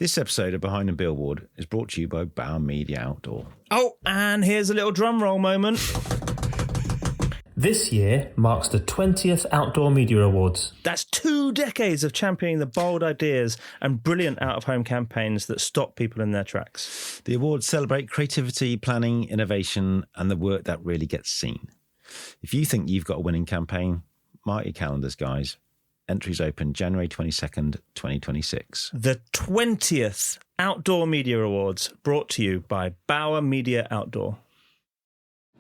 This episode of Behind the Billboard is brought to you by Bauer Media Outdoor. Oh, and here's a little drum roll moment. This year marks the 20th Outdoor Media Awards. That's 2 decades of championing the bold ideas and brilliant out-of-home campaigns that stop people in their tracks. The awards celebrate creativity, planning, innovation, and the work that really gets seen. If you think you've got a winning campaign, mark your calendars, guys. Entries open January 22nd, 2026. The 20th Outdoor Media Awards, brought to you by Bauer Media Outdoor.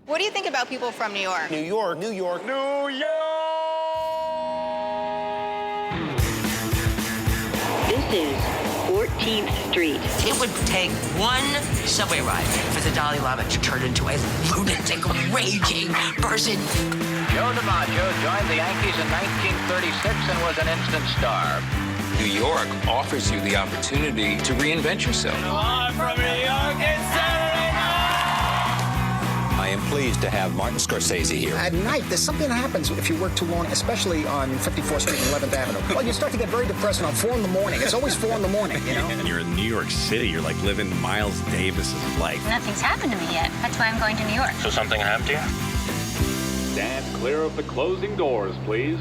What do you think about people from New York? New York, New York, New York! This is 14th Street. It would take one subway ride for the Dalai Lama to turn into a lunatic, raging person. Joe DiMaggio joined the Yankees in 1936 and was an instant star. New York offers you the opportunity to reinvent yourself. Live from New York, it's Saturday night! I am pleased to have Martin Scorsese here. At night, there's something that happens if you work too long, especially on 54th Street and 11th Avenue. Well, you start to get very depressed around 4 in the morning. It's always 4 in the morning, you know? And you're in New York City. You're like living Miles Davis's life. Nothing's happened to me yet. That's why I'm going to New York. So something happened to you? Stand clear of the closing doors, please.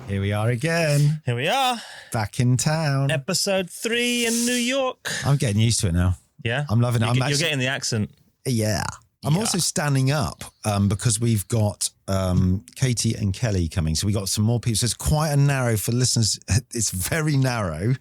Here we are again. Here we are. Back in town. Episode 3 in New York. I'm getting used to it now. Yeah? I'm loving it. You're getting the accent. Yeah. I'm also standing up because we've got Katie and Kelly coming. So we got some more people. So it's quite a narrow, for listeners, it's very narrow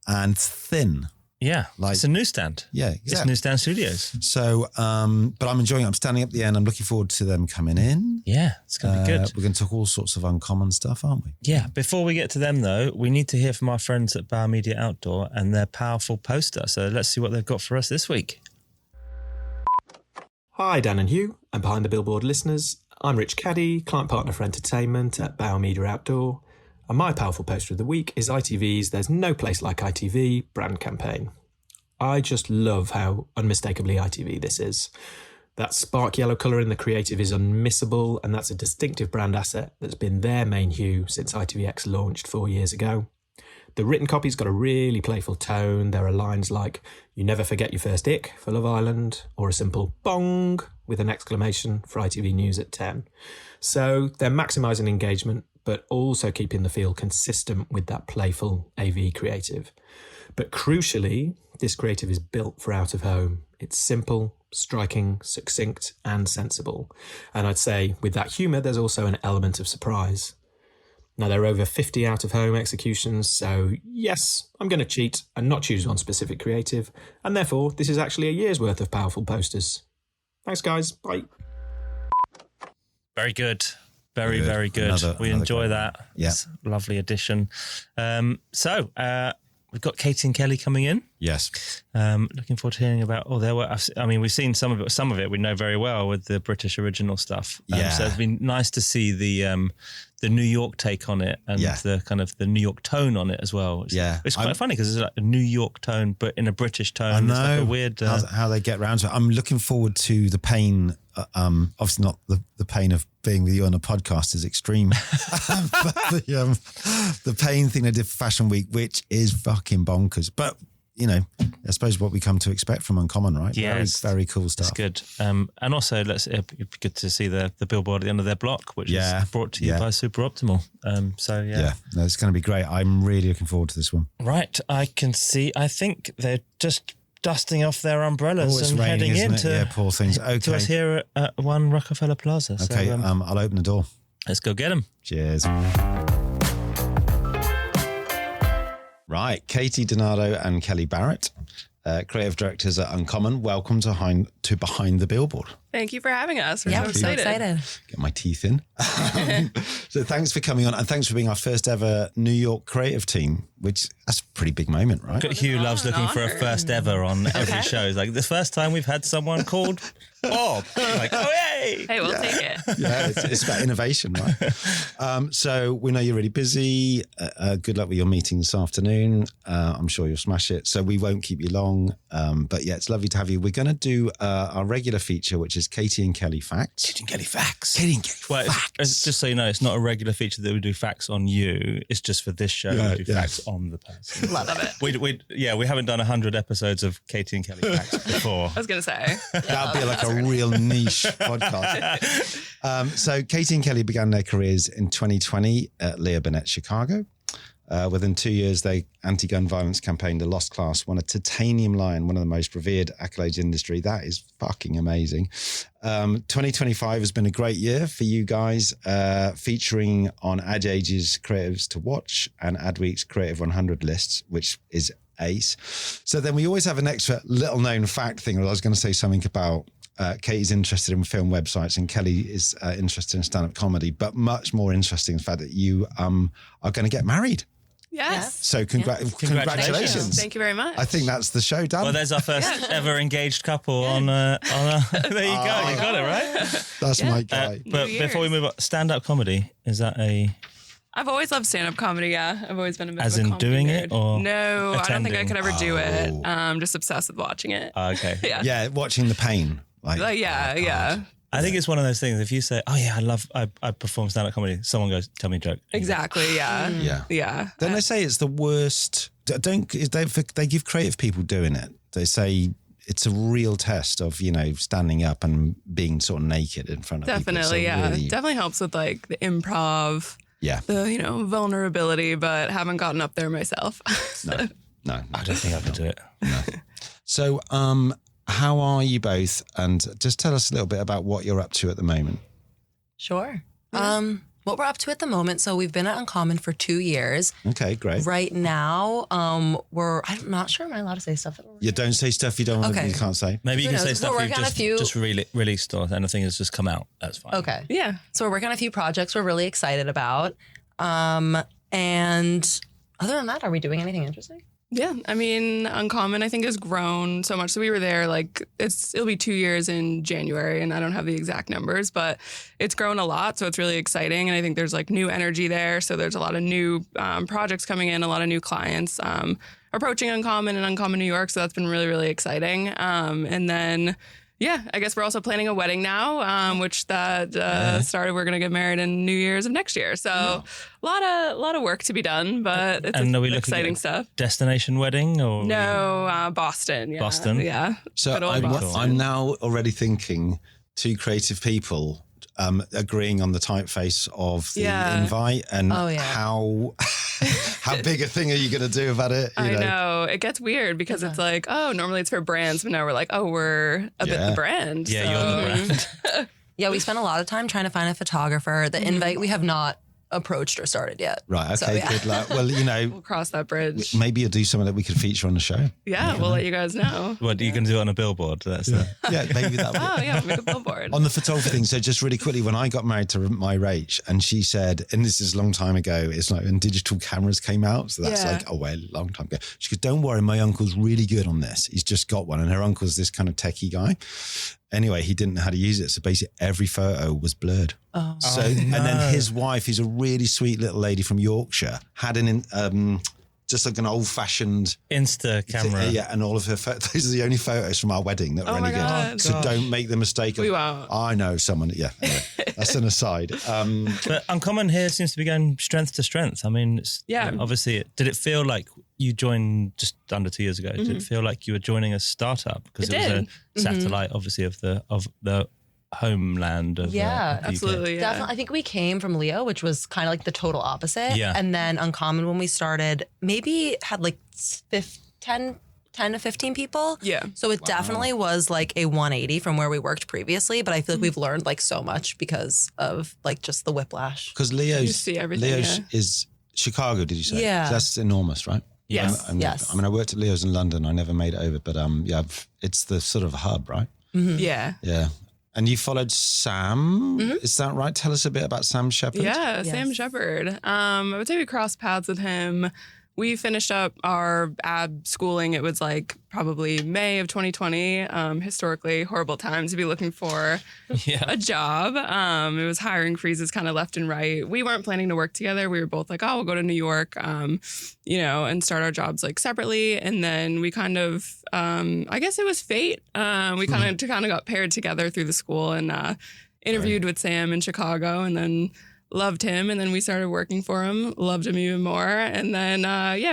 and thin. Yeah, it's a newsstand. Yeah, exactly. It's Newsstand Studios. So, but I'm enjoying it. I'm standing up at the end. I'm looking forward to them coming in. Yeah, it's going to be good. We're going to talk all sorts of uncommon stuff, aren't we? Yeah. Before we get to them, though, we need to hear from our friends at Bauer Media Outdoor and their powerful poster. So let's see what they've got for us this week. Hi, Dan and Hugh, and Behind the Billboard listeners. I'm Rich Caddy, client partner for entertainment at Bauer Media Outdoor. And my powerful poster of the week is ITV's There's No Place Like ITV brand campaign. I just love how unmistakably ITV this is. That spark yellow colour in the creative is unmissable, and that's a distinctive brand asset that's been their main hue since ITVX launched 4 years ago. The written copy's got a really playful tone. There are lines like, "You never forget your first ick" for Love Island, or a simple bong with an exclamation for ITV News at 10. So they're maximising engagement, but also keeping the feel consistent with that playful AV creative. But crucially, this creative is built for out of home. It's simple, striking, succinct, and sensible. And I'd say with that humour, there's also an element of surprise. Now, there are over 50 out-of-home executions, so yes, I'm going to cheat and not choose one specific creative, and therefore, this is actually a year's worth of powerful posters. Thanks, guys. Bye. Very good. Very good. We enjoy that. Yeah. It's a lovely addition. So we've got Katie and Kelly coming in. Yes. Looking forward to hearing about their work. I mean, we've seen some of it. Some of it we know very well with the British original stuff. So it's been nice to see the New York take on it and the kind of the New York tone on it as well. It's quite funny because it's like a New York tone, but in a British tone. I know. It's like a weird how they get around to it. I'm looking forward to the pain. Obviously not the pain of being with you on a podcast is extreme, but the pain thing they did for Fashion Week, which is fucking bonkers. But you know, I suppose what we come to expect from Uncommon, right? Yeah, very cool stuff. It's good. And also, it'd be good to see the billboard at the end of their block, which is brought to you by Super Optimal. No, it's going to be great. I'm really looking forward to this one. Right, I think they're just dusting off their umbrellas and heading into poor things. Okay, to us here at One Rockefeller Plaza. Okay, so, I'll open the door. Let's go get them. Cheers. Right, Katie DiNardo and Kelley Barrett, creative directors at Uncommon. Welcome to Behind the Billboard. Thank you for having us. We're so excited. Get my teeth in. So thanks for coming on, and thanks for being our first ever New York creative team, which that's a pretty big moment, right? Hugh loves looking for a first ever on every show. It's like the first time we've had someone called Bob. Like, oh, yay! Hey, we'll take it. Yeah, it's about innovation, right? So we know you're really busy. Good luck with your meeting this afternoon. I'm sure you'll smash it. So we won't keep you long. But yeah, it's lovely to have you. We're going to do our regular feature, which is is Katie and Kelley Facts. Katie and Kelley Facts. Katie and Kelley Facts. It's just so you know, it's not a regular feature that we do facts on you. It's just for this show. We do facts on the person. Love it. We haven't done 100 episodes of Katie and Kelley Facts before. I was going to say. That'd be like a real niche podcast. So Katie and Kelley began their careers in 2020 at Leo Burnett, Chicago. Within 2 years, they anti-gun violence campaigned The Lost Class, won a titanium lion, one of the most revered accolades in the industry. That is fucking amazing. 2025 has been a great year for you guys, featuring on AdAge's Creatives to Watch and Adweek's Creative 100 lists, which is ace. So then we always have an extra little known fact thing. I was going to say something about Katie's interested in film websites and Kelley is interested in stand-up comedy, but much more interesting the fact that you are going to get married. Yes. So congratulations. Thank you very much. I think that's the show done. Well, there's our first ever engaged couple on there you go. You got it, right? That's my guy. But before we move on, stand-up comedy, is that I've always loved stand-up comedy, yeah. I've always been a bit as of a in doing nerd. it or No, I don't think I could ever do it. Oh. I'm just obsessed with watching it. Okay. Yeah, watching the pain. Yeah. I think it's one of those things. If you say, "Oh yeah, I perform stand-up comedy," someone goes, "Tell me a joke." Exactly. Yeah. Yeah. Then they say it's the worst. They give creative people doing it. They say it's a real test of standing up and being sort of naked in front of people. Definitely. Yeah. Really, definitely helps with like the improv. Yeah. The vulnerability, but haven't gotten up there myself. No. I don't think I could do it. No. So, how are you both? And just tell us a little bit about what you're up to at the moment. Sure. What we're up to at the moment, so we've been at Uncommon for 2 years. Okay, great. Right now, I'm not sure am I allowed to say stuff? You don't say stuff you don't want to, you can't say. Maybe you can say stuff you've just released or anything that's just come out. That's fine. Okay. Yeah. So we're working on a few projects we're really excited about. And other than that, are we doing anything interesting? Yeah, I mean, Uncommon, I think, has grown so much. So we were there, it'll be 2 years in January, and I don't have the exact numbers, but it's grown a lot. So it's really exciting. And I think there's new energy there. So there's a lot of new projects coming in, a lot of new clients approaching Uncommon and Uncommon New York. So that's been really, really exciting. And then, yeah, I guess we're also planning a wedding now, which started. We're going to get married in New Year's of next year. So a lot of work to be done, but it's exciting stuff. Destination wedding or no? Boston. Yeah. Boston. Yeah. So I'm now already thinking two creative people agreeing on the typeface of the invite and how big a thing are you going to do about it? I know. It gets weird because it's normally it's for brands, but now we're we're a bit the brand. Yeah, you're the brand. Yeah, we spent a lot of time trying to find a photographer. The invite we have not approached or started yet. Right, okay, good luck. Well, we'll cross that bridge. Maybe you'll do something that we could feature on the show. Yeah, we'll let you guys know. What, you can do it on a billboard? That's maybe that would. Oh, yeah, make a billboard. On the photography thing, so just really quickly, when I got married to my Rach, and she said, and this is a long time ago, it's when digital cameras came out, so that's a long time ago. She goes, don't worry, my uncle's really good on this. He's just got one, and her uncle's this kind of techie guy. Anyway, he didn't know how to use it. So basically every photo was blurred. Oh. So, and then his wife, who's a really sweet little lady from Yorkshire, had just an old fashioned Insta camera. And all of her those are the only photos from our wedding that were any good. So don't make the mistake of, I know someone. Yeah. Anyway, that's an aside. But Uncommon here seems to be going strength to strength. I mean, obviously, did it feel like you joined just under 2 years ago? Did it feel like you were joining a startup? Because it was a satellite, obviously, of the homeland of absolutely. Definitely. I think we came from Leo, which was kind of the total opposite. Yeah. And then Uncommon, when we started, maybe had 10 to 15 people. Yeah. So it definitely was a 180 from where we worked previously. But I feel like we've learned so much because of just the whiplash. Because Leo's is Chicago, did you say? Yeah. So that's enormous, right? Yes. Yes. I mean, I worked at Leo's in London. I never made it over, but it's the sort of hub, right? Mm-hmm. Yeah. Yeah. And you followed Sam, is that right? Tell us a bit about Sam Shepard. Yeah, Sam Shepard. I would say we crossed paths with him we finished up our ad schooling. It was like probably May of 2020. Historically horrible time to be looking for a job. It was hiring freezes kind of left and right. We weren't planning to work together. We were both like, oh, we'll go to New York, and start our jobs like separately. And then we kind of, I guess it was fate. We kind of got paired together through the school and interviewed with Sam in Chicago, and then loved him, and then we started working for him, loved him even more, and then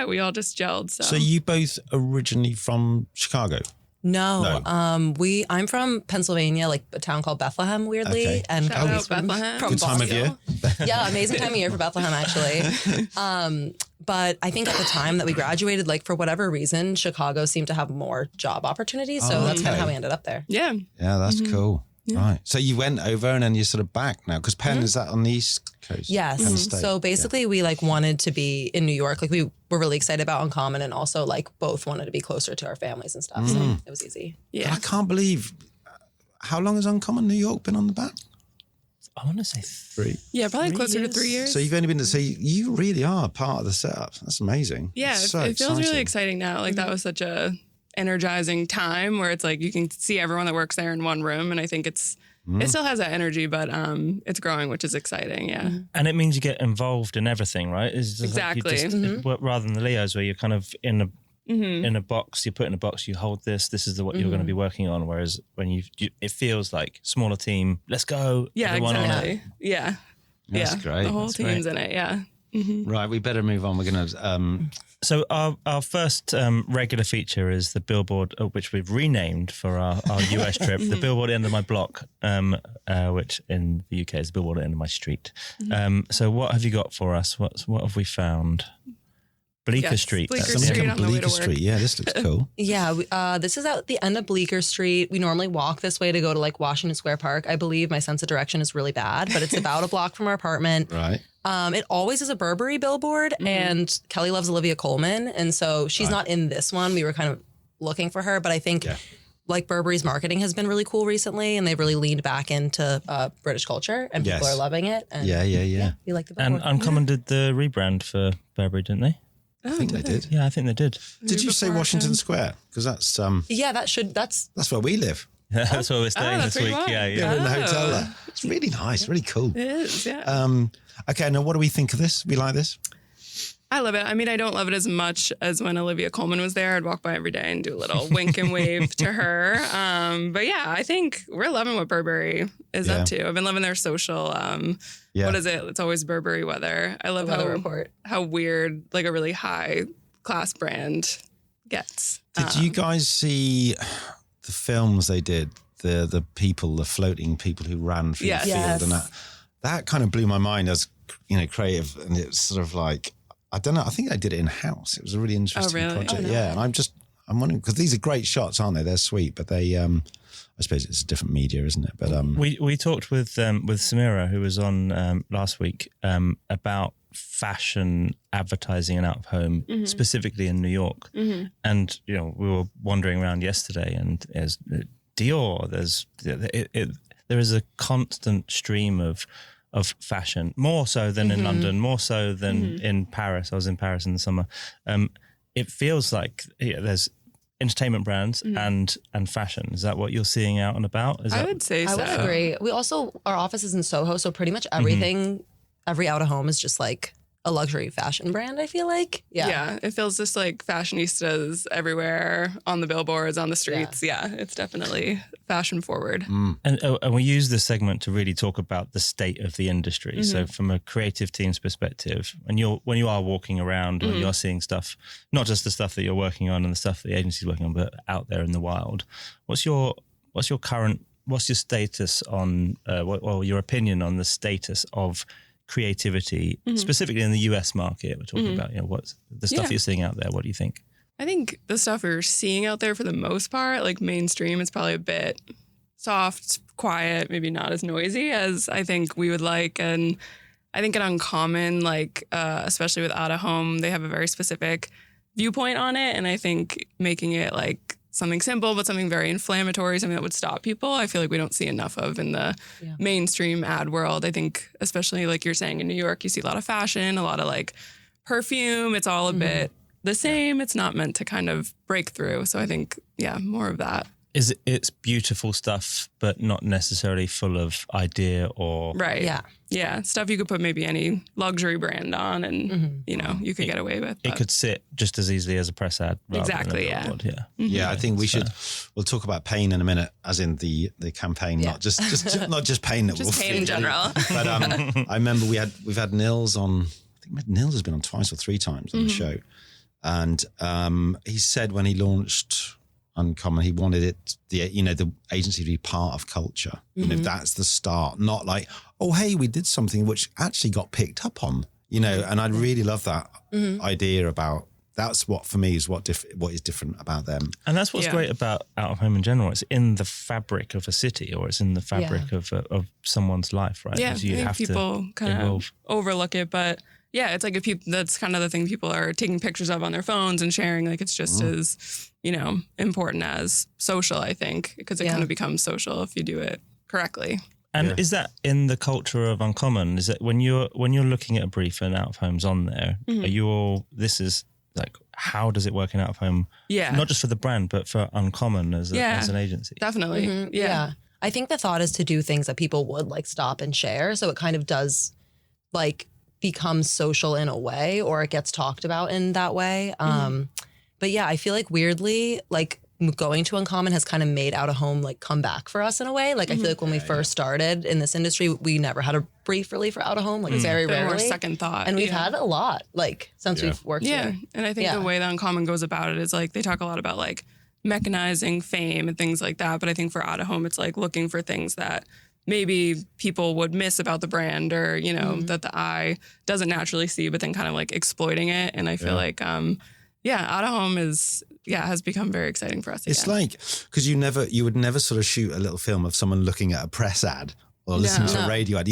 we all just gelled. So you both originally from Chicago? No. I'm from Pennsylvania, like a town called Bethlehem, weirdly. Okay. And Shout out Bethlehem. From Good time of year. Yeah, amazing time of year for Bethlehem, actually. But I think at the time that we graduated, like for whatever reason, Chicago seemed to have more job opportunities. So that's kind of how we ended up there. Yeah. Yeah, that's cool. Yeah. Right. So you went over and then you're sort of back now, because Penn, is that on the East Coast? Yes. So basically we like wanted to be in New York. Like we were really excited about Uncommon, and also like both wanted to be closer to our families and stuff. So it was easy. Yeah. I can't believe, how long has Uncommon New York been on the back? I want to say 3. Yeah, probably closer to 3 years. So you've only been to, so you really are part of the setup. That's amazing. Yeah, so it feels really exciting now. Like that was such a energizing time where it's like you can see everyone that works there in one room, and I think it still has that energy, but it's growing, which is exciting. Yeah, and it means you get involved in everything, right? It's exactly. Like rather than the Leos, where you're kind of in a box, you put in a box, you hold this. This is what you're going to be working on. Whereas when it feels like smaller team. Let's go. Yeah, exactly. On it. Yeah, that's great. The whole team's in it. Yeah. Right, we better move on. We're going to. So our first regular feature is the billboard, which we've renamed for our US trip, the billboard at the end of my block, which in the UK is the billboard at the end of my street. So what have you got for us? What have we found? Bleecker Street. Bleecker Street on the way to work. Street. Yeah, this looks cool. Yeah, this is at the end of Bleecker Street. We normally walk this way to go to like Washington Square Park. I believe my sense of direction is really bad, but it's about a block from our apartment. Right. It always is a Burberry billboard, and Kelly loves Olivia Colman, and so she's not in this one. We were kind of looking for her, but I think like Burberry's marketing has been really cool recently, and they've really leaned back into British culture, and people are loving it. And yeah. We like the billboard. And Uncommon did the rebrand for Burberry, didn't they? I think they did. Yeah, I think they did. Did you say Washington Square? Because that's that's where we live. That's where we're staying this week. Yeah, we're in the hotel there. It's really nice, really cool. It is, yeah. Okay, now what do we think of this? We like this? I love it. I mean, I don't love it as much as when Olivia Colman was there. I'd walk by every day and do a little wink and wave to her. But yeah, I think we're loving what Burberry is up to. I've been loving their social. What is it? It's always Burberry weather. I love how weird, like a really high class brand gets. Did you guys see the films they did? The floating people who ran through the field, and that kind of blew my mind as creative, and it's sort of like, I don't know, I think they did it in house. It was a really interesting project. And I'm wondering, because these are great shots, aren't they? They're sweet, but they I suppose it's a different media, isn't it? But we talked with Samira, who was on last week, about fashion advertising and out of home, specifically in New York. And we were wandering around yesterday, and there's Dior, there is a constant stream of fashion, more so than in London, more so than in Paris. I was in Paris in the summer. It feels like there's entertainment brands and fashion. Is that what you're seeing out and about? I would say so. I would agree. We also, our office is in SoHo, so pretty much everything, every out of home is just like a luxury fashion brand, I feel like. Yeah, it feels just like fashionistas everywhere, on the billboards, on the streets. Yeah, it's definitely fashion forward. And we use this segment to really talk about the state of the industry. So from a creative team's perspective, when you are walking around, when you're seeing stuff, not just the stuff that you're working on and the stuff that the agency's working on, but out there in the wild, what's your status on, your opinion on the status of creativity, specifically in the US market? We're talking about, what's the stuff you're seeing out there. What do you think? I think the stuff we're seeing out there for the most part, like mainstream, is probably a bit soft, quiet, maybe not as noisy as I think we would like. And I think at Uncommon, like, especially with out of home, they have a very specific viewpoint on it. And I think making it like something simple, but something very inflammatory, something that would stop people, I feel like we don't see enough of in the mainstream ad world. I think, especially like you're saying in New York, you see a lot of fashion, a lot of like perfume. It's all a bit the same. It's not meant to kind of break through. So I think, more of that. It's beautiful stuff, but not necessarily full of idea or... Right. Yeah. Stuff you could put maybe any luxury brand on and, you could get away with. It could sit just as easily as a press ad. Exactly, yeah. Yeah, I think we'll talk about pain in a minute, as in the campaign, not just not just pain that just pain in general. But I remember we've had Nils on, I think Nils has been on twice or three times on the show. And he said when he launched Uncommon, he wanted it, the agency to be part of culture. That's the start, not like, oh, hey, we did something which actually got picked up on, and I really love that idea about, that's what for me is what is different about them. And that's what's great about Out of Home in general. It's in the fabric of a city, or it's in the fabric of someone's life, right? Yeah, I think people kind of overlook it, but yeah, it's like that's kind of the thing people are taking pictures of on their phones and sharing. Like it's just as, important as social, I think, because it kind of becomes social if you do it correctly. And is that in the culture of Uncommon? Is that when you're looking at a brief and Out of Home's on there, are you all, this is like, how does it work in Out of Home? Yeah. Not just for the brand, but for Uncommon as an agency. Definitely. Yeah. I think the thought is to do things that people would like stop and share. So it kind of does like become social in a way, or it gets talked about in that way. But yeah, I feel like weirdly, like going to Uncommon has kind of made Out of Home like come back for us in a way. Like I feel like when we first started in this industry, we never had a brief really for Out of Home, like very rarely. Or second thought. And we've had a lot like since we've worked here. And I think the way that Uncommon goes about it is like they talk a lot about like mechanizing fame and things like that. But I think for Out of Home, it's like looking for things that maybe people would miss about the brand, or, that the eye doesn't naturally see, but then kind of like exploiting it. And I feel like, Out of Home has become very exciting for us again. It's like, because you would never sort of shoot a little film of someone looking at a press ad or listening to a radio ad,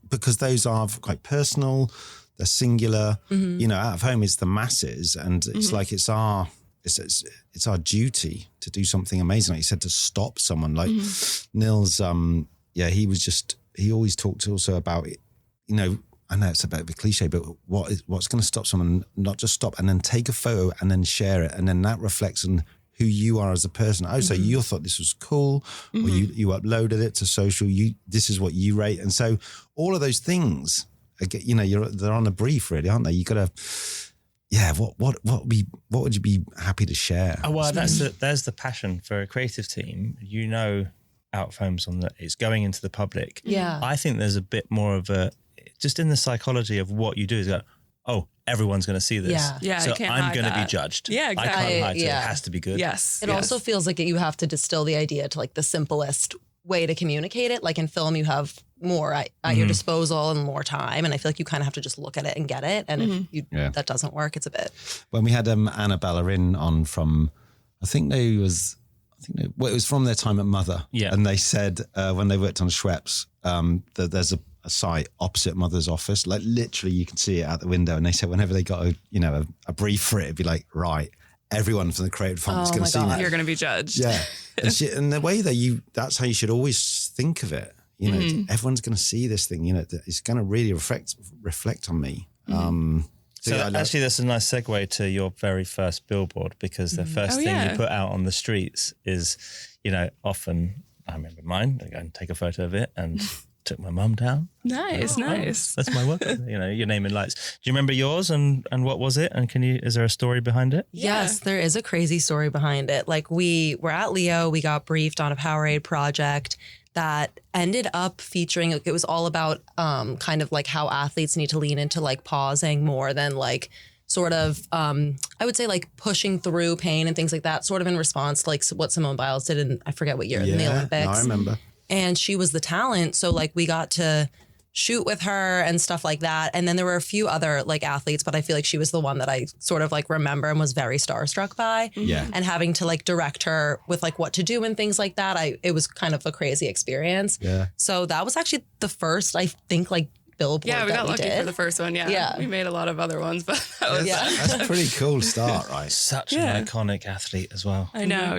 because those are quite personal, they're singular, Out of Home is the masses, and it's like, it's our duty to do something amazing. Like you said, to stop someone like Nils, he always talked also about it, I know it's a bit of a cliche, but what's going to stop someone, not just stop and then take a photo and then share it, and then that reflects on who you are as a person. Oh, so you thought this was cool, or you uploaded it to social, this is what you rate. And so all of those things, they're on a brief really, aren't they? You got to, what would you be happy to share? Oh, well, there's the passion for a creative team. Out of Home's on that, it's going into the public. Yeah. I think there's a bit more of just in the psychology of what you do is go, oh, everyone's going to see this. Yeah. So I'm going to be judged. Yeah, exactly. I can't hide it. It has to be good. Yes. It also feels like you have to distill the idea to like the simplest way to communicate it. Like in film, you have more at your disposal and more time. And I feel like you kind of have to just look at it and get it. And if that doesn't work, it's a bit. When we had Annabella in on from, it was from their time at Mother. Yeah. And they said when they worked on Schweppes, that there's a site opposite Mother's office, like literally you can see it out the window. And they said whenever they got a brief for it, it'd be like, right, everyone from the creative department is going to see that. You're going to be judged. Yeah. And the way that's how you should always think of it. Everyone's going to see this thing, it's going to really reflect on me. Actually, that's a nice segue to your very first billboard, because the first thing you put out on the streets is, often, I remember mine, I go and take a photo of it and took my mum down. Nice. That's my work. Your name in lights. Do you remember yours and what was it? And is there a story behind it? Yes, there is a crazy story behind it. Like we were at Leo, we got briefed on a Powerade project that ended up featuring, it was all about kind of like how athletes need to lean into like pausing more than like sort of, I would say like pushing through pain and things like that, sort of in response to like what Simone Biles did in, I forget what year, in the Olympics. I remember. And she was the talent. So like we got to shoot with her and stuff like that. And then there were a few other like athletes, but I feel like she was the one that I sort of like remember and was very starstruck by. Yeah. And having to like direct her with like what to do and things like that, it was kind of a crazy experience. Yeah. So that was actually the first, I think, like billboard. Yeah, we got lucky did. for the first one. Yeah. We made a lot of other ones, but that was that's a pretty cool start, right? Such an iconic athlete as well. I know,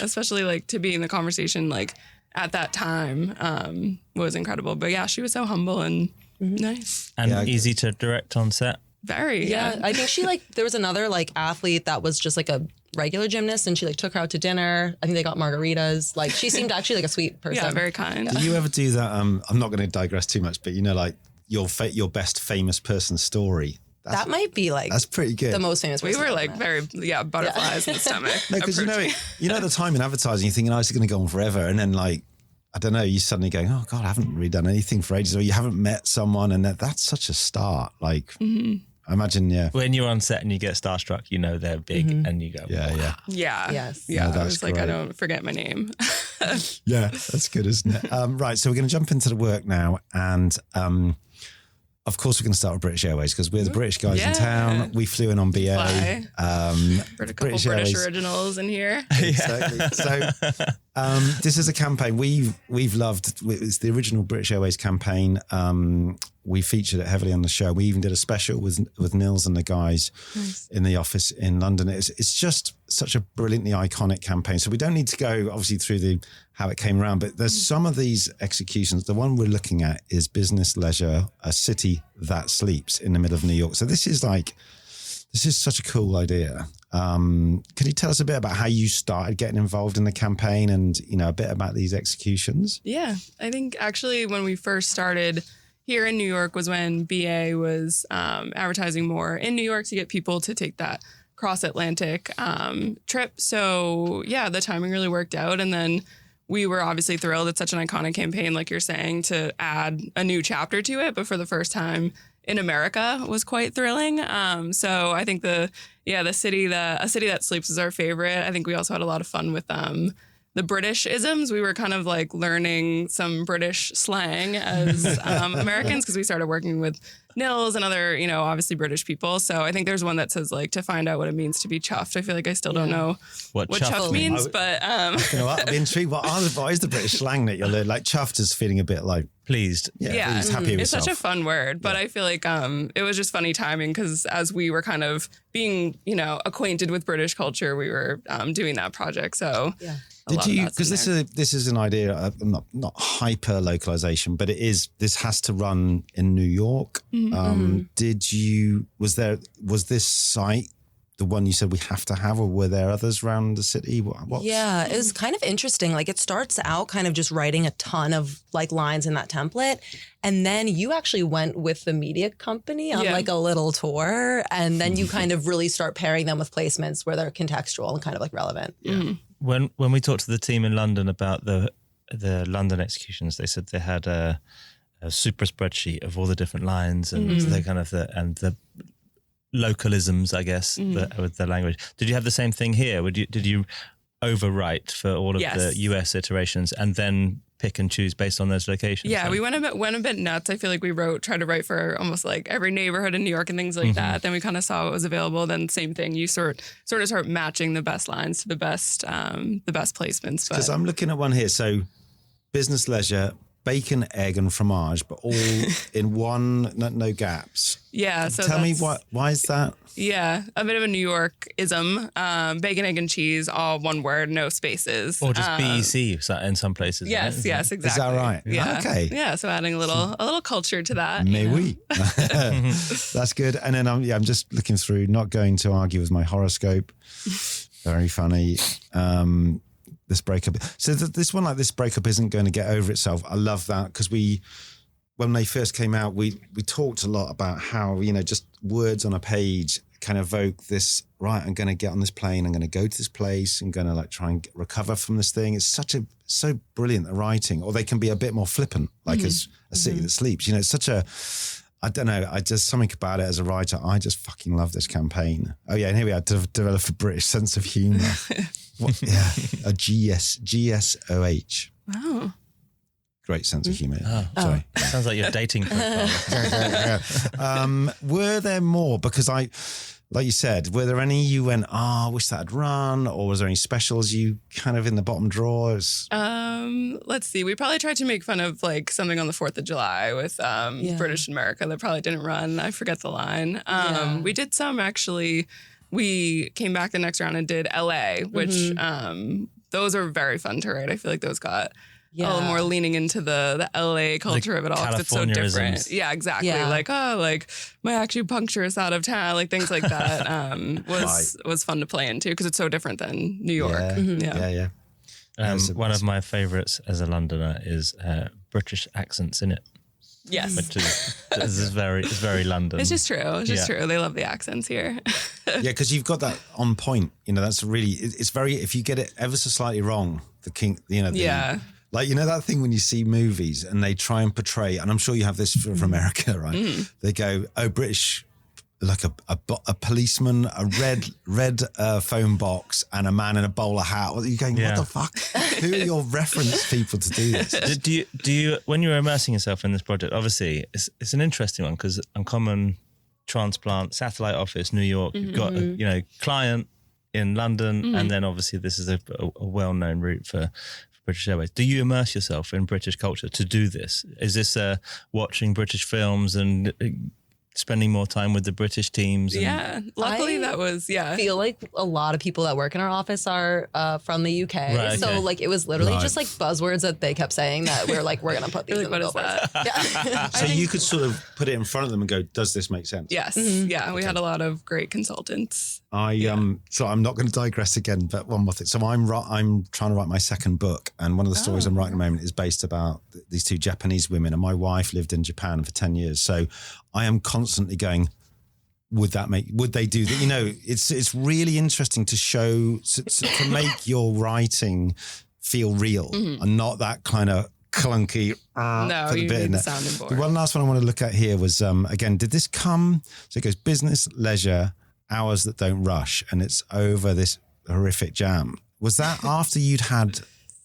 especially like to be in the conversation like at that time was incredible. But yeah, she was so humble and nice. And easy to direct on set. Very. Yeah. I think she there was another athlete that was just a regular gymnast, and she took her out to dinner. I think they got margaritas. She seemed actually a sweet person. Yeah, very kind. Do you ever do that? I'm not going to digress too much, but your best famous person story. That might be that's pretty good. The most famous. We were butterflies in the stomach. No, because at the time in advertising, you're thinking, oh, it's going to go on forever, and then I don't know, you suddenly going, oh God, I haven't really done anything for ages, or you haven't met someone, and that's such a start. I imagine, yeah. When you're on set and you get starstruck, they're big, and you go, yeah. Yes. Yeah. I was I don't forget my name. Yeah, that's good, isn't it? Right, so we're going to jump into the work now, and of course, we're going to start with British Airways because we're the British guys in town. We flew in on BA. Heard a couple British originals in here. Exactly. So this is a campaign we've loved. It's the original British Airways campaign. We featured it heavily on the show. We even did a special with Nils and the guys in the office in London. It's just such a brilliantly iconic campaign. So we don't need to go obviously through how it came around, but there's some of these executions. The one we're looking at is Business Leisure, a city that sleeps in the middle of New York. So this is such a cool idea. Can you tell us a bit about how you started getting involved in the campaign and, a bit about these executions? Yeah, I think actually when we first started here in New York was when BA was advertising more in New York to get people to take that cross-Atlantic trip. So yeah, the timing really worked out. And then we were obviously thrilled. It's such an iconic campaign, like you're saying, to add a new chapter to it, but for the first time in America was quite thrilling. So I think a city that sleeps is our favorite. I think we also had a lot of fun with the British isms. We were kind of learning some British slang as Americans because we started working with Nils and other, obviously British people. So I think there's one that says to find out what it means to be chuffed. I feel like I still don't know what chuffed means, but I'm intrigued. What is the British slang that you're learning? Chuffed is feeling a bit pleased. Yeah. Pleased, happy with it's yourself. Such a fun word, but I feel like it was just funny timing because as we were kind of being, acquainted with British culture, we were doing that project. So yeah. Did you? Because this is an idea of not hyper localization, but this has to run in New York. Was this site the one you said we have to have, or were there others around the city? Yeah, it was kind of interesting. It starts out kind of just writing a ton of lines in that template. And then you actually went with the media company on a little tour. And then you kind of really start pairing them with placements where they're contextual and kind of relevant. Yeah. When we talked to the team in London about the London executions, they said they had a super spreadsheet of all the different lines and the kind of the localisms, I guess, with the language. Did you have the same thing here? Did you overwrite for all of the US iterations and then pick and choose based on those locations? Yeah, we went a bit nuts. I feel like we tried to write for almost every neighborhood in New York and things like that. Then we kind of saw what was available. Then same thing, you sort of start matching the best lines to the best placements. Because I'm looking at one here. So Business Leisure, bacon, egg, and fromage, but all in one, no gaps. Yeah. So tell me why is that? Yeah, a bit of a New York-ism. Bacon, egg, and cheese, all one word, no spaces. Or just BEC in some places. Yes, right? yes, exactly. Is that right? Yeah. Okay. Yeah, so adding a little culture to that. Mais oui. That's good. And then I'm just looking through, not going to argue with my horoscope. Very funny. This breakup. So this one, this breakup isn't going to get over itself. I love that because when they first came out, we talked a lot about how, just words on a page can evoke this, right, I'm going to get on this plane, I'm going to go to this place, I'm going to try and recover from this thing. It's so brilliant, the writing. Or they can be a bit more flippant, as a city that sleeps. It's such a, I don't know, I just, something about it as a writer, I just fucking love this campaign. Oh yeah, and here we are, develop a British sense of humour. A GSOH. Wow. Great sense of humour. Sorry. Sounds like you're dating profile. Were there more? Because like you said, were there any you went, I wish that had run? Or was there any specials you kind of in the bottom drawers? Let's see. We probably tried to make fun of something on the 4th of July with British America that probably didn't run. I forget the line. We did some actually. We came back the next round and did LA, which those are very fun to write. I feel like those got a little more leaning into the LA culture of it all, because it's so different. Yeah, exactly. Yeah. Like, my acupuncturist is out of town, like things like that was fun to play into, because it's so different than New York. Yeah. One of my favorites as a Londoner is British accents in it. Yes. Which is very London. It's just true. It's just true. They love the accents here. Yeah, because you've got that on point. You know, that's really, it's very, if you get it ever so slightly wrong, like, you know, that thing when you see movies and they try and portray, and I'm sure you have this from America, right? They go, British, like a policeman, a red phone box, and a man in a bowler hat. You're going, what the fuck? Who are your reference people to do this? Do you when you're immersing yourself in this project? Obviously, it's an interesting one, because Uncommon, Transplant, Satellite Office, New York. You've got a client in London, and then obviously this is a well-known route for British Airways. Do you immerse yourself in British culture to do this? Is this watching British films and spending more time with the British teams? Luckily that was, I feel like a lot of people that work in our office are from the UK. Right, so like it was literally just like buzzwords that they kept saying that we're like, we're going to put these in the billboards. So you could sort of put it in front of them and go, does this make sense? Yes. Yeah. We had a lot of great consultants. So I'm not going to digress again, but one more thing. So I'm trying to write my second book, and one of the stories I'm writing at the moment is based about these two Japanese women, and my wife lived in Japan for 10 years. So I am constantly going, would they do that? You know, it's really interesting to show, to make your writing feel real and not that kind of clunky. No, you need the sounding board. The one last one I want to look at here was, again, did this come? So it goes business, leisure, hours that don't rush, and it's over this horrific jam. Was that after you'd had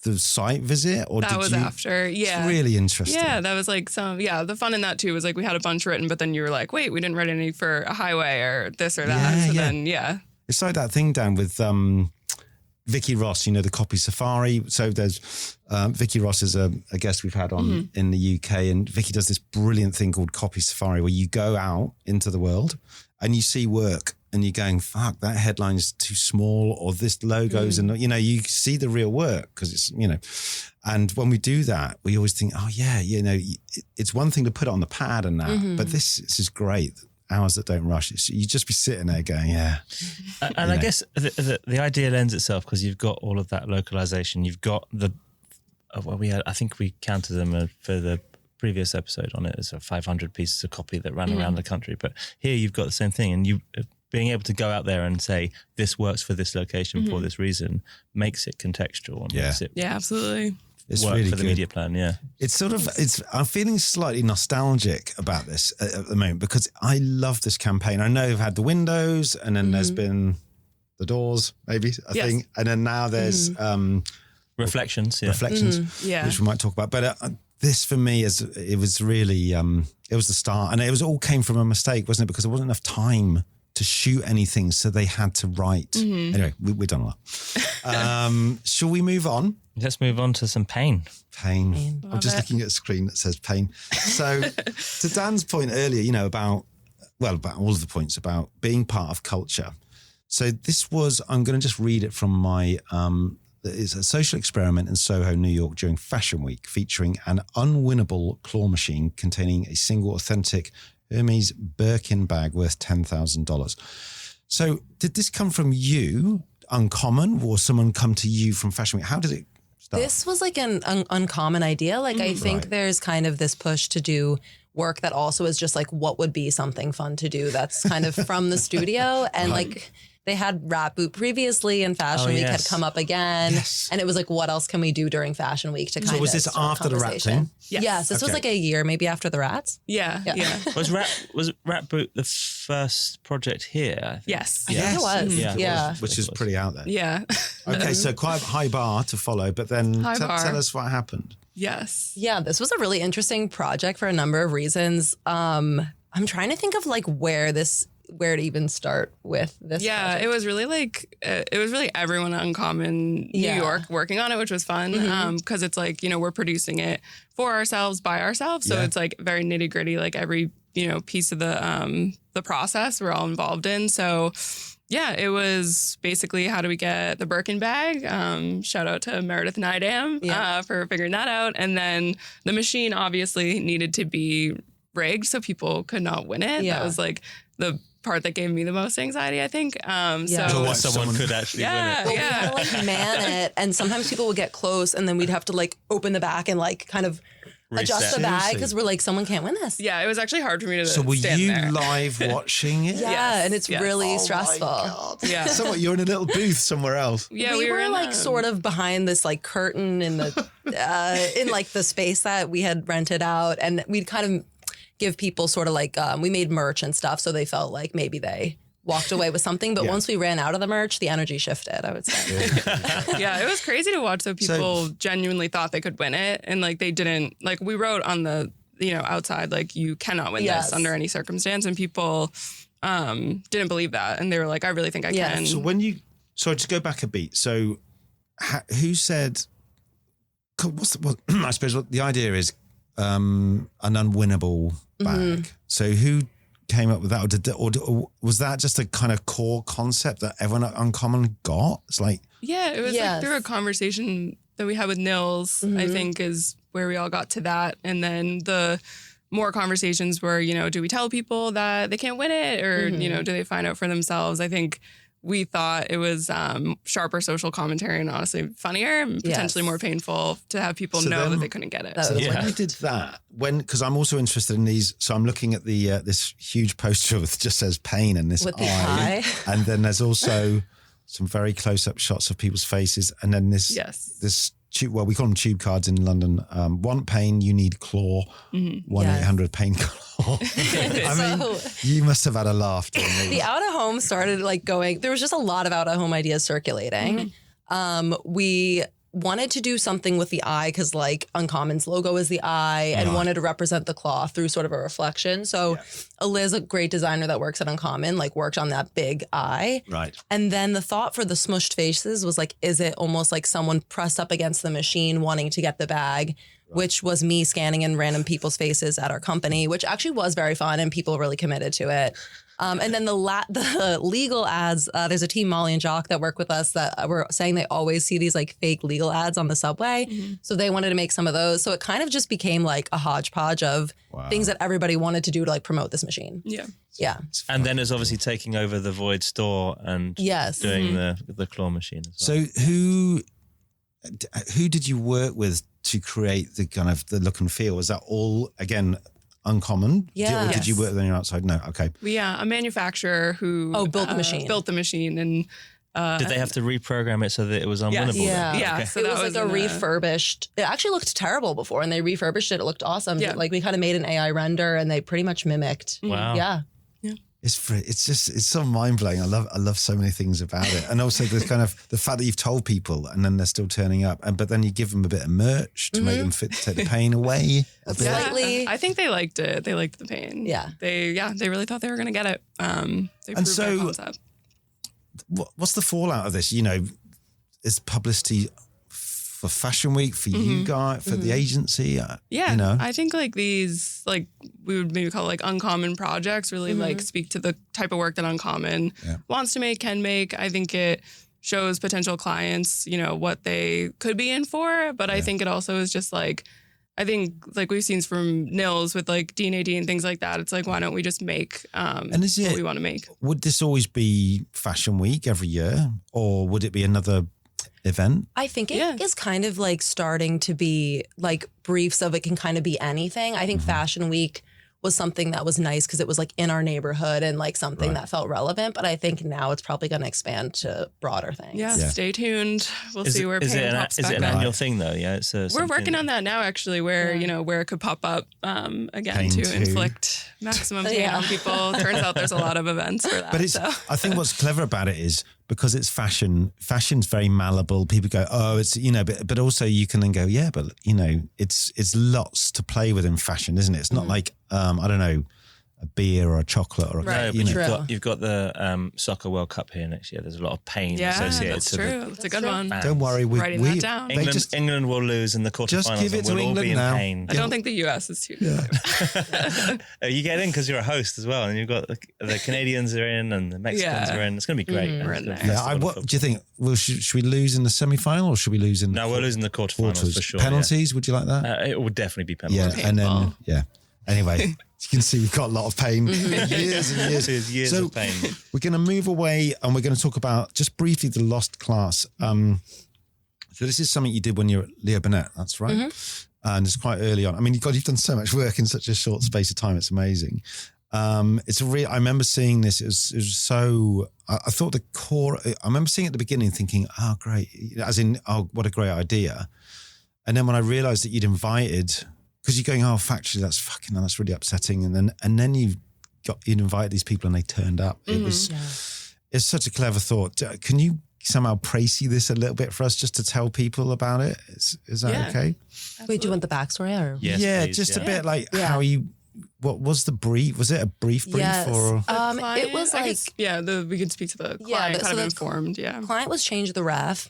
the site visit, or that was after? Yeah, it's really interesting. Yeah, that was like the fun in that too was like we had a bunch written, but then you were like, wait, we didn't write any for a highway or this or that. Then it's like that thing down with Vicky Ross, you know, the copy safari. So there's Vicky Ross is a guest we've had on in the UK, and Vicky does this brilliant thing called copy safari, where you go out into the world and you see work, and you're going, fuck, that headline is too small, or this logo's, and you know, you see the real work, because it's, you know, and when we do that, we always think, oh yeah, you know, it's one thing to put it on the pad and that, but this is great. Hours that don't rush. You just be sitting there going, yeah. And I guess the idea lends itself, because you've got all of that localization. You've got I think we counted them for the previous episode on it as 500 pieces of copy that ran around the country. But here you've got the same thing, and you being able to go out there and say, this works for this location for this reason, makes it contextual. And makes it absolutely. It's work really for the good. media plan, It's sort of, I'm feeling slightly nostalgic about this at the moment, because I love this campaign. I know we've had the windows, and then there's been the doors, maybe, I think. And then now there's reflections, which we might talk about. But this for me it was really, it was the start, and it all came from a mistake, wasn't it? Because there wasn't enough time to shoot anything, so they had to write. Anyway, we've done a lot. Shall we move on? Let's move on to some pain. Pain. I'm just looking at a screen that says pain. So to Dan's point earlier, you know, about all of the points about being part of culture. So this was, I'm going to just read it from my, it's a social experiment in SoHo, New York during Fashion Week, featuring an un-winnable claw machine containing a single authentic Hermès Birkin bag worth $10,000. So did this come from you, Uncommon, or someone come to you from Fashion Week? How did it start? This was like an uncommon idea. Like I think there's kind of this push to do work that also is just like, what would be something fun to do that's kind of from the studio. And like they had Rat Boot previously, and Fashion Week had come up again. And it was like, what else can we do during Fashion Week to kind of So was this after the Rat thing? Yes, this was like a year maybe after the Rats. Yeah. Was Rat Boot the first project here? I think? Yes. I think it was. Yeah. Which is pretty out there. Yeah. Okay, so quite a high bar to follow, but then tell us what happened. Yes. Yeah, this was a really interesting project for a number of reasons. I'm trying to think of like where to even start with this. Yeah, project. it was really everyone at Uncommon New York working on it, which was fun because it's like, you know, we're producing it for ourselves, by ourselves. So it's like very nitty gritty, like every, you know, piece of the process we're all involved in. So Yeah, it was basically how do we get the Birkin bag? Shout out to Meredith Nydam for figuring that out. And then the machine obviously needed to be rigged so people could not win it. That was like the part that gave me the most anxiety, I think. So someone could actually win it. We had to like man it, and sometimes people would get close, and then we'd have to like open the back and like kind of adjust the bag because we're like, someone can't win this. Yeah, it was actually hard for me to So were stand you there. live watching it? Yeah, and it's really stressful. Yeah. So what, you're in a little booth somewhere else? Yeah, we were in like sort of behind this like curtain in the in like the space that we had rented out, and we'd kind of give people sort of like we made merch and stuff, so they felt like maybe they walked away with something. But once we ran out of the merch, the energy shifted, I would say. Yeah, it was crazy to watch. So people genuinely thought they could win it, and like they didn't. Like we wrote on the outside like you cannot win this under any circumstance, and people didn't believe that, and they were like, I really think I can. So sorry to go back a beat. So who said? I suppose what the idea is an unwinnable bag. So who came up with that, or was that just a kind of core concept that everyone at Uncommon got? It's like it was like through a conversation that we had with Nils, I think is where we all got to that. And then the more conversations were, do we tell people that they can't win it, or do they find out for themselves? I think we thought it was sharper social commentary and honestly funnier and potentially more painful to have people know that they couldn't get it. So when you did that, because I'm also interested in these, so I'm looking at the this huge poster that just says pain and this eye. And then there's also some very close-up shots of people's faces. And then this tube, well, we call them tube cards in London. Want pain, you need claw, 1-800-PAIN claw. I mean, you must have had a laugh. The out-of-home started like going, there was just a lot of out-of-home ideas circulating. We wanted to do something with the eye because like Uncommon's logo is the eye and wanted to represent the claw through sort of a reflection. So Liz, a great designer that works at Uncommon, like worked on that big eye. Right. And then the thought for the smushed faces was like, is it almost like someone pressed up against the machine wanting to get the bag, which was me scanning in random people's faces at our company, which actually was very fun and people really committed to it. And then the legal ads, there's a team, Molly and Jock, that work with us that were saying they always see these like fake legal ads on the subway. So they wanted to make some of those. So it kind of just became like a hodgepodge of things that everybody wanted to do to like promote this machine. Yeah. And then it's obviously taking over the Void store and doing the claw machine as well. So who did you work with to create the kind of the look and feel? Was that all, again, Uncommon? Or did you work with anyone outside? No. Okay. A manufacturer who built the machine. Built the machine and did they have to reprogram it so that it was unwinnable? Yeah. So it was like a refurbished. It actually looked terrible before, and they refurbished it. It looked awesome. Yeah. Like we kind of made an AI render, and they pretty much mimicked. Wow. Yeah. It's so mind blowing. I love so many things about it, and also the kind of the fact that you've told people and then they're still turning up, but then you give them a bit of merch to make them take the pain away. Slightly. I think they liked it. They liked the pain. Yeah. They really thought they were going to get it. They proved their concept. What's the fallout of this? Is publicity for Fashion Week, for you guys, for the agency? I think like these, like we would maybe call it like Uncommon projects really like speak to the type of work that Uncommon wants to make, can make. I think it shows potential clients, what they could be in for. But I think it also is just like, I think like we've seen from Nils with like D&AD and things like that. It's like, why don't we just make what we want to make? Would this always be Fashion Week every year, or would it be another event? I think it is kind of like starting to be like briefs of it can kind of be anything. I think Fashion Week was something that was nice because it was like in our neighborhood and like something that felt relevant. But I think now it's probably going to expand to broader things. Yeah, stay tuned. We'll see where is pain pops it back an up. annual thing though? Yeah, we're working on that now actually, where where it could pop up again pain to inflict maximum pain on people. Turns out there's a lot of events for that. But I think what's clever about it is because it's fashion. Fashion's very malleable. People go, oh, it's but also you can then go, yeah, but it's lots to play with in fashion, isn't it? It's not like I don't know. a beer or a chocolate or a Right, but you've got the Soccer World Cup here next year. There's a lot of pain associated that's to true. It's a good one. Don't worry, Writing that down. England will lose in the quarterfinals. Just give it to we'll England all be now. in pain. I don't think the US is too. You get in because you're a host as well, and you've got the Canadians are in and the Mexicans are in. It's going to be great. We're in there. Yeah, what do you think? Well, should we lose in the semi-final or should we lose in? No, we'll lose in the quarterfinals for sure. Penalties? Would you like that? It would definitely be penalties. Yeah, and then Anyway, you can see we've got a lot of pain. Years and years of pain. We're going to move away and we're going to talk about just briefly the lost class. So this is something you did when you were at Leo Burnett, that's right. And it's quite early on. I mean, you've done so much work in such a short space of time. It's amazing. I remember seeing this. It was so. I thought the core. I remember seeing it at the beginning, thinking, "Oh, great!" As in, "Oh, what a great idea." And then when I realised that you'd invited, because you're going, "Oh, factually, that's really upsetting." And then you'd invited these people and they turned up. It's such a clever thought. Can you somehow précis this a little bit for us, just to tell people about it? Is that okay? Wait, do you want the backstory? Or? Yes, please, just a bit like how you. What was the brief? Was it a brief or? It was like we could speak to the client, kind of informed. Yeah, client was Change the Ref,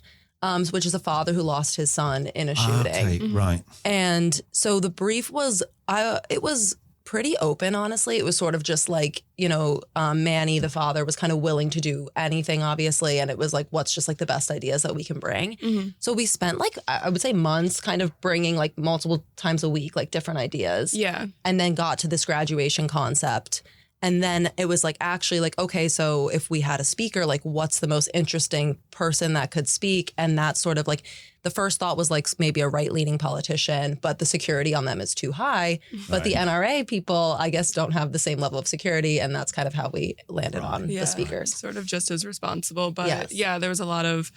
which is a father who lost his son in a shooting. Okay, right. And so the brief was, it was pretty open, honestly. It was sort of just like, Manny, the father, was kind of willing to do anything, obviously. And it was like, what's just like the best ideas that we can bring? So we spent like, I would say months kind of bringing like multiple times a week, like different ideas. Yeah. And then got to this graduation concept. And then it was like, actually like, okay, so if we had a speaker, like what's the most interesting person that could speak? And that's sort of like, the first thought was like maybe a right-leaning politician, but the security on them is too high. But the NRA people, I guess, don't have the same level of security. And that's kind of how we landed on the speakers. Sort of just as responsible. But there was a lot of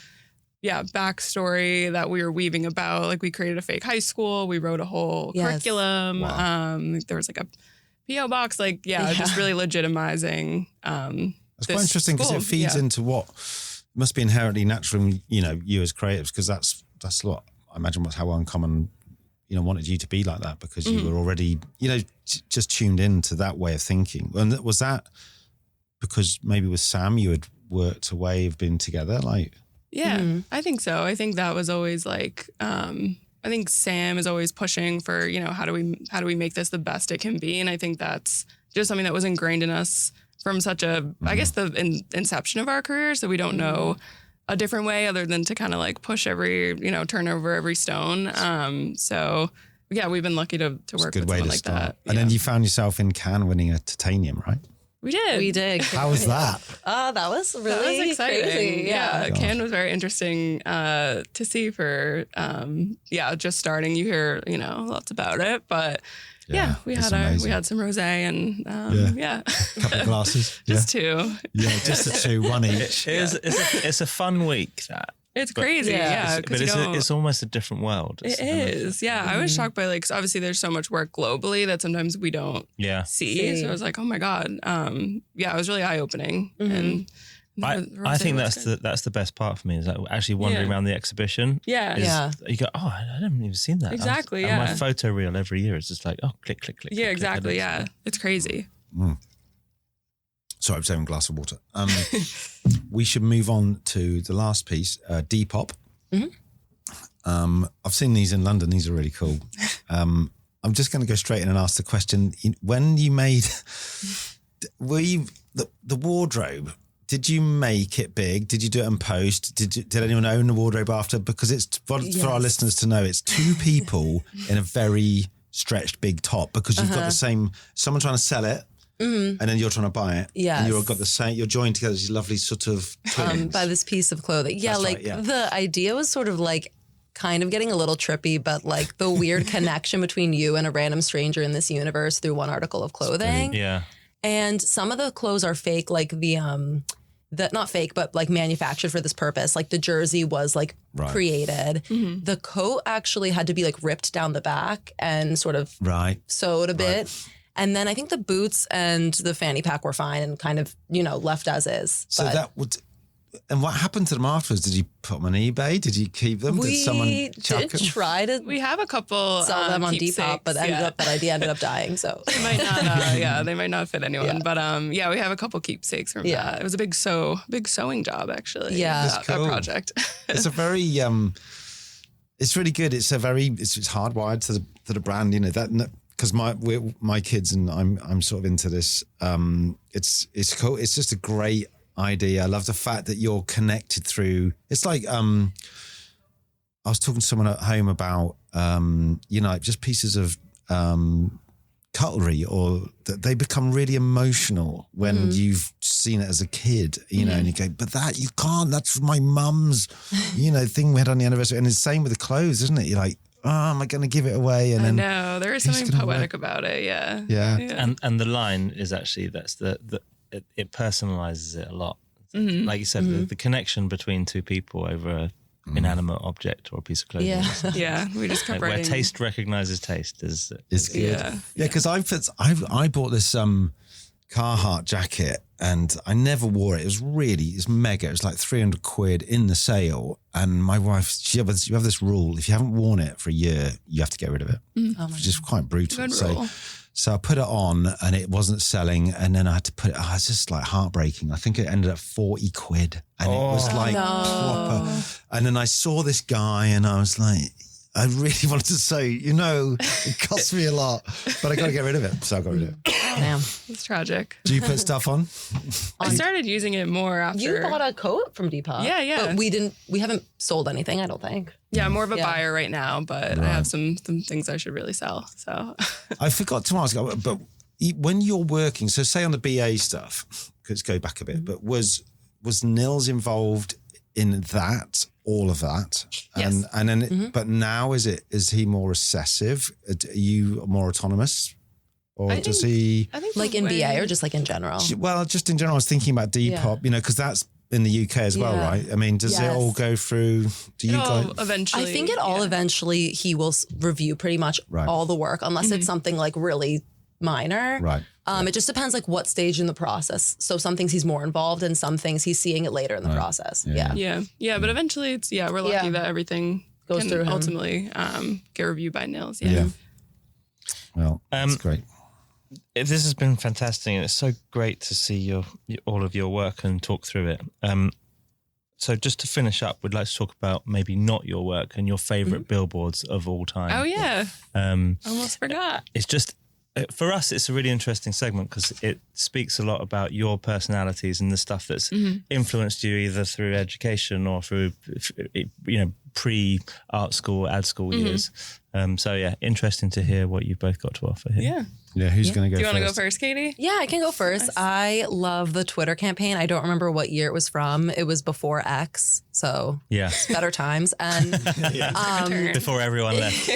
backstory that we were weaving about. Like we created a fake high school. We wrote a whole curriculum. Wow. There was like a P.O. box, just really legitimizing. It's quite interesting because it feeds into what must be inherently natural in, you as creatives, because that's what I imagine how uncommon, wanted you to be like that, because you were already, just tuned into that way of thinking. And was that because maybe with Sam you had worked a way of being together? I think so. I think that was always like, I think Sam is always pushing for, how do we make this the best it can be? And I think that's just something that was ingrained in us from such I guess the inception of our career. So we don't know a different way other than to kind of like push every, turn over every stone. We've been lucky to work with someone like that. And then you found yourself in Cannes winning a titanium, right? We did. How was that? That was really exciting. Crazy. Yeah. Cannes was very interesting to see for, just starting. You hear, lots about it, but we had some rosé and a couple of glasses. Just two. Yeah, just the two, one each. It's a fun week, that. It's crazy, but it's almost a different world. It is, I was shocked by obviously there's so much work globally that sometimes we don't see. So I was like, oh my God. It was really eye-opening. And I think that's the best part for me, is like actually wandering around the exhibition. You go, oh, I haven't even seen that. Exactly, And my photo reel every year is just like, oh, click, click, click. Yeah, click, exactly, click, It's crazy. Sorry, I'm saving a glass of water. We should move on to the last piece, Depop. I've seen these in London. These are really cool. I'm just going to go straight in and ask the question. When you made, the wardrobe, did you make it big? Did you do it in post? Did anyone own the wardrobe after? Because it's, for our listeners to know, it's two people in a very stretched big top, because you've got the same, someone trying to sell it, and then you're trying to buy it. Yes. And you've got the same, you're joined together as these lovely sort of twins. By this piece of clothing. Yeah, That's the idea was sort of like kind of getting a little trippy, but like the weird connection between you and a random stranger in this universe through one article of clothing. Yeah. And some of the clothes are fake, like the not fake, but like manufactured for this purpose. Like the jersey was like created. The coat actually had to be like ripped down the back and sort of sewed a bit. And then I think the boots and the fanny pack were fine and kind of, left as is. So that would, And what happened to them afterwards? Did you put them on eBay? Did you keep them? Did someone chuck them? Try to. We have a couple sell them on Depop, but that idea ended up dying. So they might not. They might not fit anyone. Yeah. But we have a couple keepsakes from that. It was a big sewing job actually. Yeah, that project. It's a very it's really good. It's hardwired to the brand. You know that. Because my kids and I'm sort of into this. It's cool. It's just a great idea. I love the fact that you're connected through. It's like I was talking to someone at home about just pieces of cutlery, or that they become really emotional when you've seen it as a kid. And you go, but that you can't. That's my mum's thing we had on the anniversary. And it's the same with the clothes, isn't it? You're like, oh, am I going to give it away? And then I know there is something poetic about it. Yeah. And the line is actually it personalizes it a lot. Like you said, the connection between two people over an inanimate object or a piece of clothing. Yeah. We just kept writing. Where taste recognizes taste is good. Yeah, because I bought this Carhartt jacket and I never wore it. It's mega. It was like 300 quid in the sale. And my wife, you have this rule: if you haven't worn it for a year, you have to get rid of it. Which is quite brutal. Good rule. So I put it on and it wasn't selling, and then I had to put it. It's just like heartbreaking. I think it ended up 40 quid, and it was like proper. And then I saw this guy, and I was like, I really wanted to say, it cost me a lot, but I got to get rid of it. So I got rid of it. Damn, it's tragic. Do you put stuff on? I started using it more after. You bought a coat from Depop. Yeah. But we haven't sold anything, I don't think. Yeah, I'm more of a buyer right now, but I have some things I should really sell. So I forgot to ask, but when you're working, so say on the BA stuff, let's go back a bit, but was Nils involved in that? All of that, yes. And then, but now is he more assessive? Are you more autonomous, or I think like in BA or just like in general? Well, just in general, I was thinking about Depop, because that's in the UK as well, right? I mean, does it all go through? Do you guys eventually? I think it all eventually. He will review pretty much all the work, unless it's something like really minor. Right. It just depends like what stage in the process. So some things he's more involved in, some things he's seeing it later in the process. Yeah. But eventually it's, we're lucky that everything goes through him. Ultimately get reviewed by Nils. Well, that's great. This has been fantastic, and it's so great to see all of your work and talk through it. So just to finish up, we'd like to talk about maybe not your work and your favorite billboards of all time. Oh yeah. Almost forgot. It's just, for us, it's a really interesting segment because it speaks a lot about your personalities and the stuff that's influenced you either through education or through, pre-art school, ad school years. Interesting to hear what you've both got to offer here. Yeah, who's going to go first? Do you want to go first, Katie? Yeah, I can go first. I love the Twitter campaign. I don't remember what year it was from. It was before X, so better times. And before everyone left.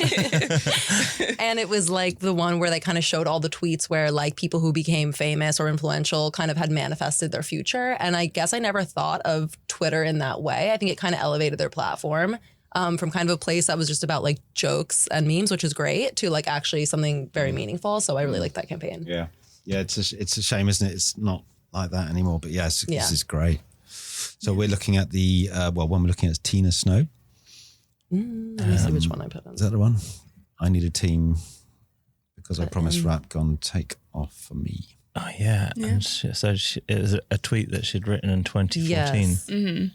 And it was like the one where they kind of showed all the tweets where like people who became famous or influential kind of had manifested their future. And I guess I never thought of Twitter in that way. I think it kind of elevated their platform. From kind of a place that was just about like jokes and memes, which is great, to like actually something very meaningful. So I really like that campaign. Yeah. It's a shame, isn't it? It's not like that anymore. But this is great. So we're looking at the one we're looking at is Tina Snow. Let me see which one I put on. Is that the one? I need a team because I promised rap gone take off for me. Oh yeah. And it was a tweet that she'd written in 2014. Yes. Mm-hmm.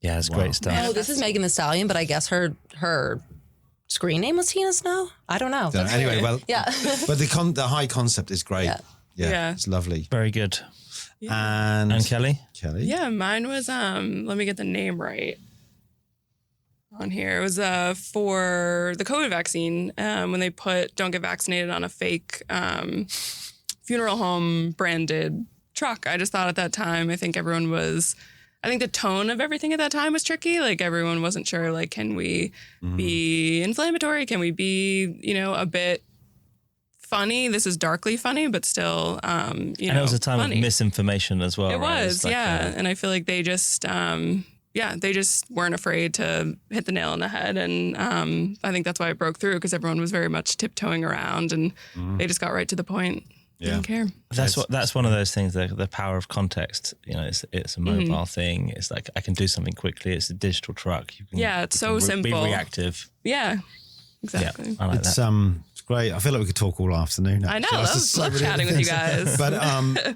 Yeah, it's great stuff. Oh, this is Megan Thee Stallion, but I guess her screen name was Tina Snow. I don't know. Anyway, well, yeah. But the high concept is great. Yeah, it's lovely. Very good. Yeah. And Kelly? Yeah, mine was let me get the name right on here. It was for the COVID vaccine when they put "Don't get vaccinated" on a fake funeral home branded truck. I just thought at that time, I think the tone of everything at that time was tricky. Like everyone wasn't sure, like, can we be inflammatory? Can we be, a bit funny? This is darkly funny, but still, and it was a time funny. of misinformation as well. It right? was, and I feel like they just, they just weren't afraid to hit the nail on the head. And I think that's why it broke through, because everyone was very much tiptoeing around and they just got right to the point. Didn't care. That's one of those things. The power of context. You know, it's a mobile thing. It's like I can do something quickly. It's a digital truck. You can, it's so simple. Be reactive. Yeah, exactly. Yeah, I like it's that. It's great. I feel like we could talk all afternoon. I know. I love chatting with you guys. But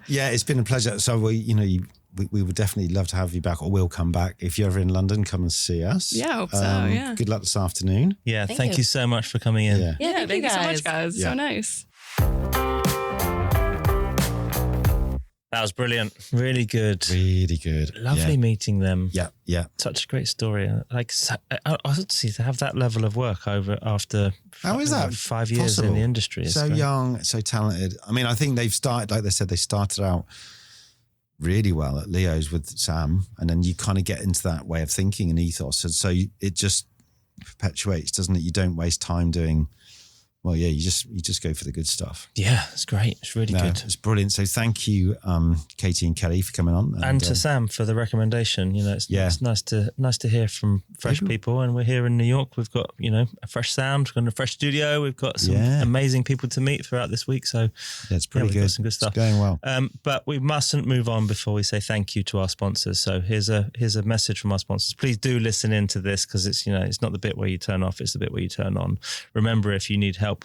it's been a pleasure. So we would definitely love to have you back, or we'll come back. If you're ever in London, come and see us. Yeah, I hope so. Yeah. Good luck this afternoon. Yeah, thank you so much for coming in. Yeah, thank you so much, guys. Yeah. So nice. That was brilliant. Really good. Really good. Lovely meeting them. Yeah. Such a great story. Like, I see to have that level of work after how is that 5 years in the industry. So young, so talented. I mean, I think they've started, like they said, they started out really well at Leo's with Sam, and then you kind of get into that way of thinking and ethos. And so it just perpetuates, doesn't it? You don't waste time doing. Well, yeah, you just go for the good stuff. Yeah, it's great. It's really good. It's brilliant. So thank you, Katie and Kelly, for coming on, and to Sam for the recommendation. You know, it's nice to hear from fresh people. And we're here in New York. We've got a fresh sound. We've got a fresh studio. We've got some amazing people to meet throughout this week. So it's pretty good. Got some good stuff. It's going well. But we mustn't move on before we say thank you to our sponsors. So here's a message from our sponsors. Please do listen into this, because it's not the bit where you turn off. It's the bit where you turn on. Remember, if you need help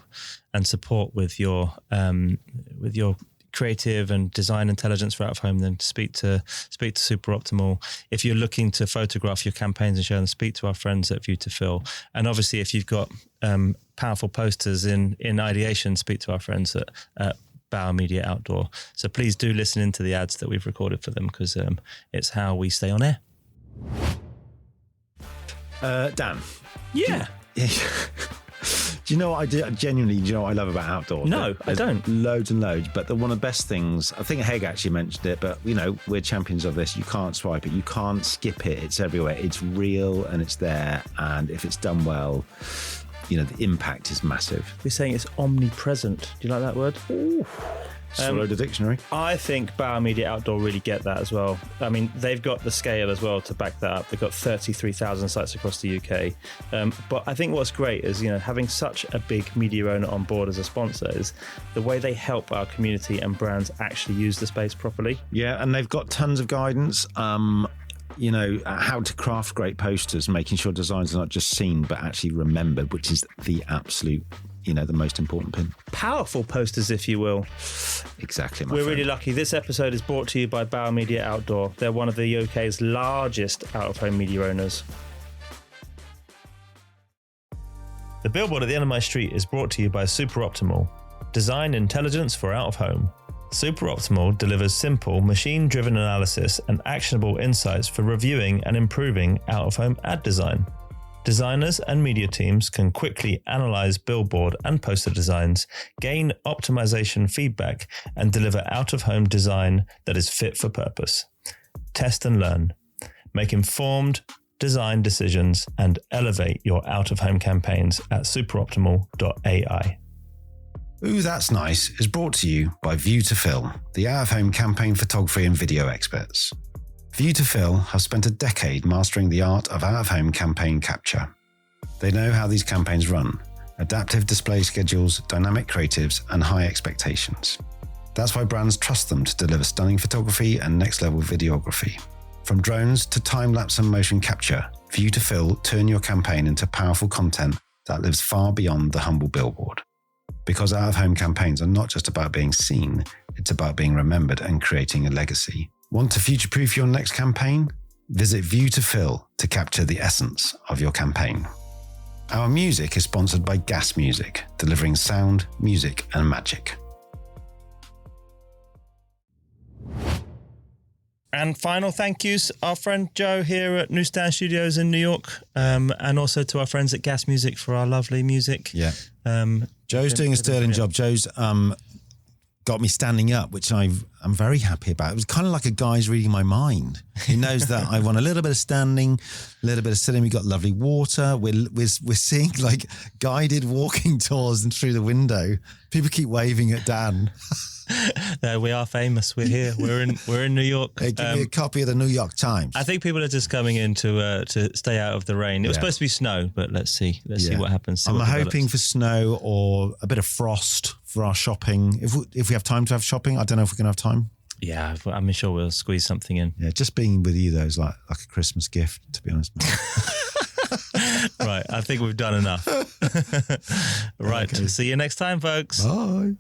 and support with your creative and design intelligence for out of home, then speak to Super Optimal. If you're looking to photograph your campaigns and show them, speak to our friends at View to Fill. And obviously, if you've got powerful posters in ideation, speak to our friends at Bauer Media Outdoor. So please do listen into the ads that we've recorded for them, because it's how we stay on air. Dan. Yeah. Do you know what I do? Genuinely, do you know what I love about outdoors? No, I don't. Loads and loads. But one of the best things, I think Heg actually mentioned it, but we're champions of this. You can't swipe it. You can't skip it. It's everywhere. It's real and it's there. And if it's done well, the impact is massive. You're saying it's omnipresent. Do you like that word? Ooh. Swallow the dictionary. I think Bauer Media Outdoor really get that as well. I mean, they've got the scale as well to back that up. They've got 33,000 sites across the UK. But I think what's great is, having such a big media owner on board as a sponsor is the way they help our community and brands actually use the space properly. Yeah, and they've got tons of guidance. How to craft great posters, making sure designs are not just seen but actually remembered, which is the absolute, the most important pin. Powerful posters, if you will. Exactly. We're really lucky. This episode is brought to you by Bauer Media Outdoor. They're one of the UK's largest out-of-home media owners. The billboard at the end of my street is brought to you by Super Optimal. Design intelligence for out-of-home. Super Optimal delivers simple, machine-driven analysis and actionable insights for reviewing and improving out-of-home ad design. Designers and media teams can quickly analyze billboard and poster designs, gain optimization feedback, and deliver out-of-home design that is fit for purpose. Test and learn. Make informed design decisions and elevate your out-of-home campaigns at superoptimal.ai. Ooh, That's Nice is brought to you by View to Fill, the out-of-home campaign photography and video experts. View to Fill have spent a decade mastering the art of out-of-home campaign capture. They know how these campaigns run: adaptive display schedules, dynamic creatives, and high expectations. That's why brands trust them to deliver stunning photography and next-level videography. From drones to time-lapse and motion capture, View to Fill turn your campaign into powerful content that lives far beyond the humble billboard. Because out-of-home campaigns are not just about being seen, it's about being remembered and creating a legacy. Want to future-proof your next campaign? Visit View to Fill to capture the essence of your campaign. Our music is sponsored by Gas Music, delivering sound, music, and magic. And final thank yous, our friend Joe here at Newsstand Studios in New York, and also to our friends at Gas Music for our lovely music. Yeah. Joe's doing a sterling job. Joe's got me standing up, which I'm very happy about. It was kind of like a guy's reading my mind. He knows that I want a little bit of standing, a little bit of sitting. We've got lovely water. We're seeing like guided walking tours and through the window. People keep waving at Dan. We are famous. We're here. We're in New York. Hey, give me a copy of the New York Times. I think people are just coming in to stay out of the rain. It was supposed to be snow, but let's see what happens. I'm hoping for snow or a bit of frost for our shopping. If we have time to have shopping, I don't know if we're going to have time. Yeah, I'm sure we'll squeeze something in. Yeah, just being with you though is like a Christmas gift, to be honest. Right, I think we've done enough. Right, okay. See you next time, folks. Bye.